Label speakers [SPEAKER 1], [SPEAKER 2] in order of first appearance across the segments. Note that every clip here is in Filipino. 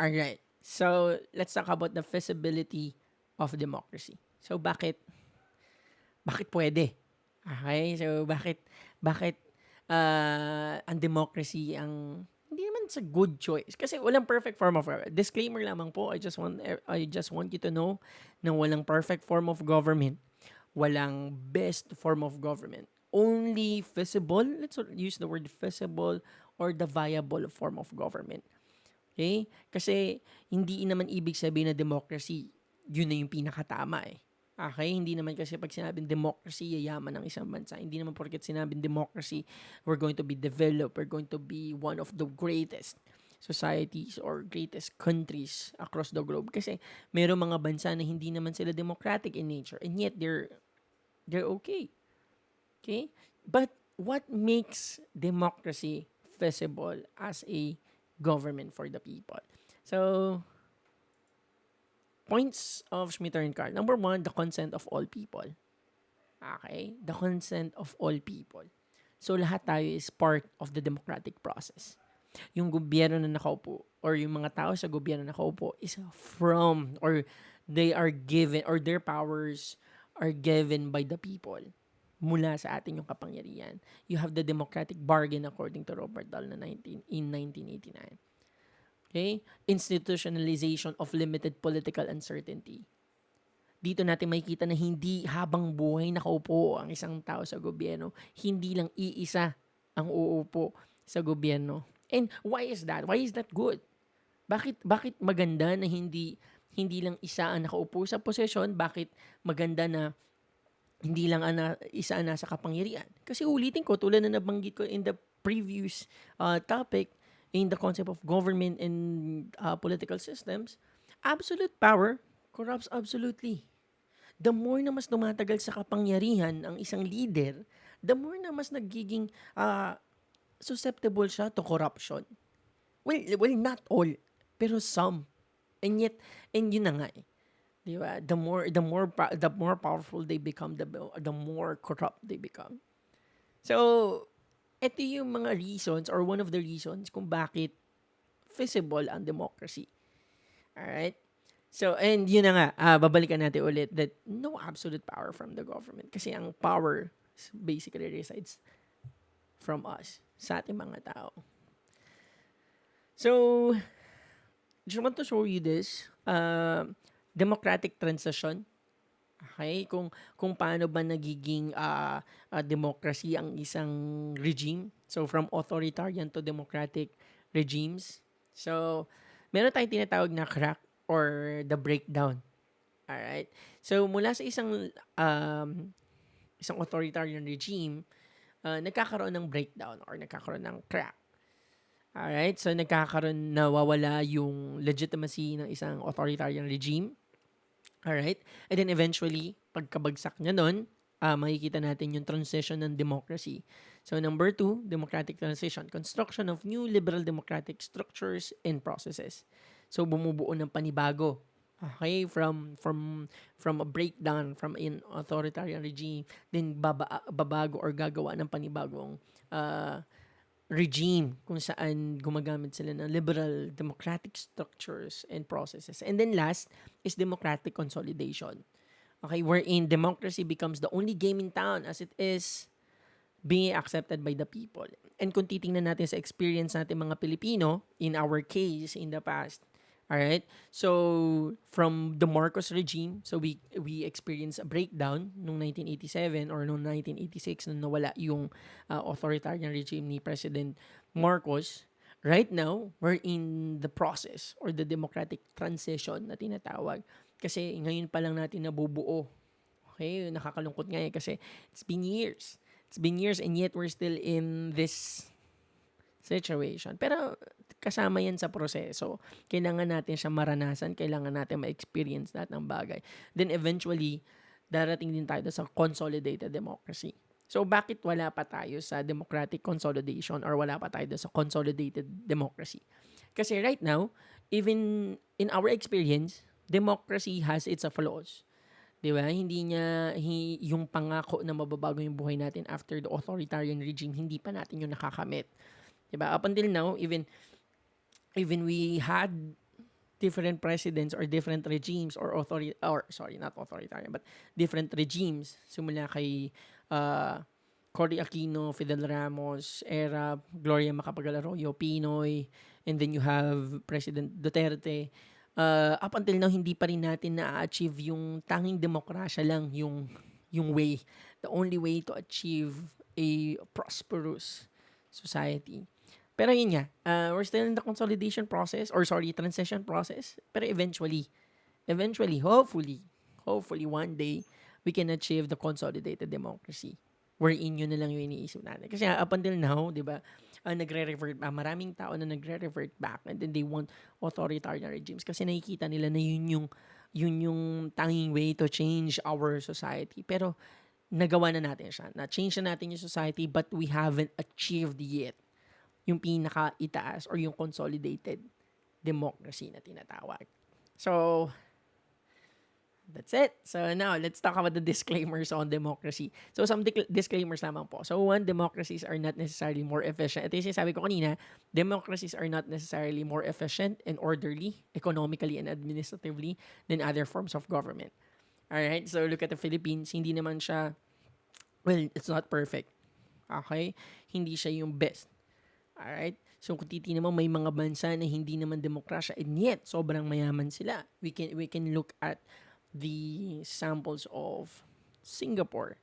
[SPEAKER 1] Alright. So, let's talk about the feasibility of democracy. So, bakit pwede? Okay? So, bakit ang democracy ang hindi naman sa good choice kasi walang perfect form of government. Disclaimer lamang po, I just want you to know na walang perfect form of government, walang best form of government. Only feasible, let's use the word feasible or the viable form of government. Okay? Kasi hindi naman ibig sabihin na democracy, yun na yung pinakatama eh. Okay? Hindi naman kasi pag sinabing democracy, yayaman ng isang bansa. Hindi naman porket sinabing democracy, we're going to be developed, we're going to be one of the greatest societies or greatest countries across the globe. Kasi mayroong mga bansa na hindi naman sila democratic in nature and yet they're okay. Okay? But what makes democracy feasible as a government for the people? So, points of Schmittern card. Number one, the consent of all people. Okay? The consent of all people. So, lahat tayo is part of the democratic process. Yung gobyerno na nakaupo or yung mga tao sa gobyerno na nakaupo is from or they are given or their powers are given by the people mula sa atin yung kapangyarihan. You have the democratic bargain according to Robert Dahl in 1989. Okay? Institutionalization of limited political uncertainty. Dito natin makikita na hindi habang buhay nakaupo ang isang tao sa gobyerno, hindi lang iisa ang uupo sa gobyerno. And why is that? Why is that good? Bakit maganda na hindi lang isa ang nakaupo sa posisyon? Bakit maganda na hindi lang isa ang nasa kapangyarihan? Kasi ulitin ko, tulad na nabanggit ko in the previous topic, in the concept of government and political systems, absolute power corrupts absolutely. The more na mas tumatagal sa kapangyarihan ang isang leader, the more na mas nagiging susceptible siya to corruption. Well, not all, pero some. And yun na nga eh. Di ba? The more powerful they become, the more corrupt they become. So, ito yung mga reasons or one of the reasons kung bakit feasible ang democracy. Alright? So, and yun na nga, babalikan natin ulit that no absolute power from the government kasi ang power basically resides from us, sa ating mga tao. So, just want to show you this democratic transition. Okay, kung paano ba nagiging democracy ang isang regime. So from authoritarian to democratic regimes. So meron tayong tinatawag na crack or the breakdown. All right. So mula sa isang authoritarian regime, nagkakaroon ng breakdown or nagkakaroon ng crack. Alright, so nawawala yung legitimacy ng isang authoritarian regime. Alright, and then eventually, pagkabagsak niya nun, makikita natin yung transition ng democracy. So number 2, democratic transition, construction of new liberal democratic structures and processes. So bumubuo ng panibago. Okay, from a breakdown from an authoritarian regime, then babago or gagawa ng panibagong regime kung saan gumagamit sila ng liberal democratic structures and processes. And then last is democratic consolidation. Okay, wherein democracy becomes the only game in town as it is being accepted by the people. And kung titingnan natin sa experience natin mga Pilipino, in our case, in the past, alright, so from the Marcos regime, so we experienced a breakdown noong 1987 or noong 1986 nung nawala yung authoritarian regime ni President Marcos. Right now, we're in the process or the democratic transition na tinatawag. Kasi ngayon pa lang natin nabubuo. Okay, nakakalungkot nga kasi it's been years. It's been years and yet we're still in this situation. Pero kasama yan sa proseso. Kailangan natin siya maranasan, kailangan natin ma-experience lahat ng bagay. Then eventually, darating din tayo sa consolidated democracy. So bakit wala pa tayo sa democratic consolidation or wala pa tayo sa consolidated democracy? Kasi right now, even in our experience, democracy has its flaws. Diba? Yung pangako na mababago yung buhay natin after the authoritarian regime, hindi pa natin yung nakakamit. Diba? Up until now, even we had different presidents or different regimes or sorry, not authoritarian, but different regimes, simula kay uh, Cory Aquino, Fidel Ramos era, Gloria Macapagal Arroyo, Pinoy, and then you have President Duterte. Up until now, hindi pa rin natin na-achieve yung tanging demokrasya lang yung way. The only way to achieve a prosperous society. Pero yun nga, we're still in the consolidation process, or sorry, transition process. Pero eventually, hopefully one day, we can achieve the consolidated democracy. Wherein yun na lang yung iniisip natin. Kasi up until now, di ba, nagre-revert back. Maraming tao na nagre-revert back and then they want authoritarian regimes kasi nakikita nila na yun yung tanging way to change our society. Pero nagawa na natin siya. Na-change na natin yung society but we haven't achieved yet yung pinaka-itaas or yung consolidated democracy na tinatawag. So, that's it. So now, let's talk about the disclaimers on democracy. So some disclaimers naman po. So one, democracies are not necessarily more efficient. Ito yung sabi ko kanina, democracies are not necessarily more efficient and orderly, economically and administratively than other forms of government. Alright, so look at the Philippines. Hindi naman siya, well, it's not perfect. Okay? Hindi siya yung best. Alright? So kung titingnan mo, may mga bansa na hindi naman demokrasya and yet sobrang mayaman sila. We can look at the samples of Singapore.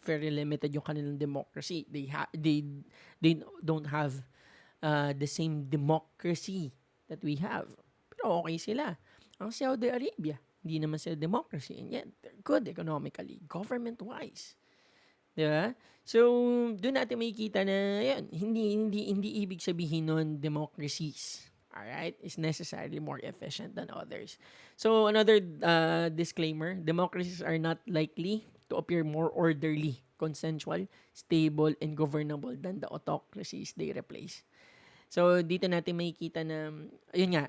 [SPEAKER 1] Very limited yung kanilang democracy. They don't have the same democracy that we have. Pero okay sila. Ang Saudi Arabia, hindi naman sila democracy and yet they're good economically, government-wise. Diba? So, doon natin makikita na yan, hindi ibig sabihin nun democracies. Alright? Is necessarily more efficient than others. So, another disclaimer, democracies are not likely to appear more orderly, consensual, stable, and governable than the autocracies they replace. So, dito natin makikita na, ayun nga,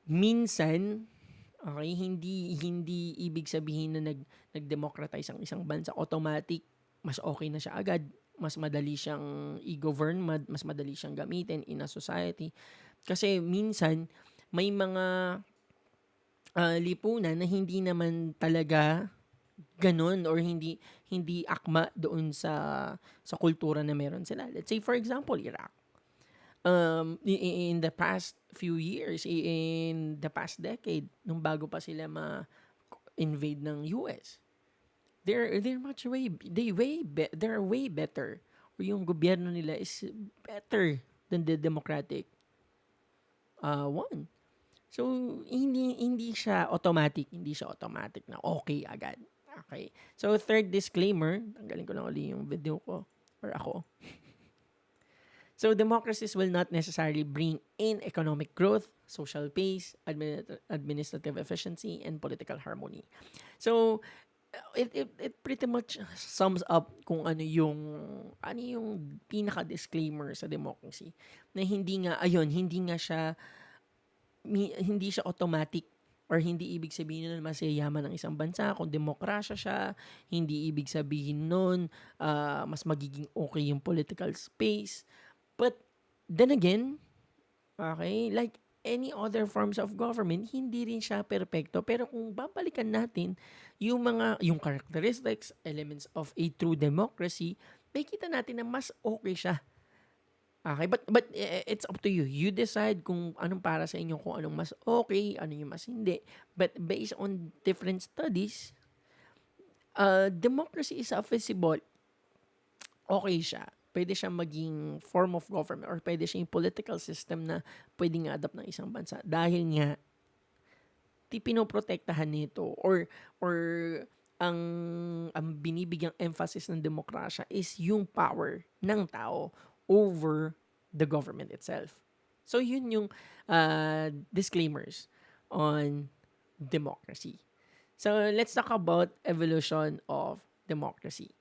[SPEAKER 1] minsan, okay, hindi ibig sabihin na nag-democratize ang isang bansa, automatic, mas okay na siya agad, mas madali siyang i-govern, mas madali siyang gamitin in a society. Kasi minsan, may mga lipunan na hindi naman talaga ganun or hindi akma doon sa kultura na meron sila. Let's say for example, Iraq. In the past few years, in the past decade, nung bago pa sila ma-invade ng US, they're way better. Or yung gobyerno nila is better than the democratic one. So hindi siya automatic na okay agad. Okay. So third disclaimer, tanggalin ko lang ulit yung video ko or ako. So democracies will not necessarily bring in economic growth, social peace, administrative efficiency, and political harmony. So it pretty much sums up kung ano yung pinaka disclaimer sa democracy na hindi nga siya automatic or hindi ibig sabihin nun mas yayaman ng isang bansa kung demokrasya siya, hindi ibig sabihin nun mas magiging okay yung political space. But then again, okay, like any other forms of government, hindi rin siya perpekto. Pero kung babalikan natin yung characteristics, elements of a true democracy, makikita natin na mas okay siya. Okay, but it's up to you. You decide kung anong para sa inyo, kung anong mas okay, ano yung mas hindi. But based on different studies, democracy is feasible. Okay siya. Pwede siya maging form of government or pwede siya yung political system na pwedeng adapt ng isang bansa. Dahil nga, pinoprotektahan nito or ang binibigyang emphasis ng demokrasya is yung power ng tao over the government itself. So, yun yung disclaimers on democracy. So, let's talk about evolution of democracy.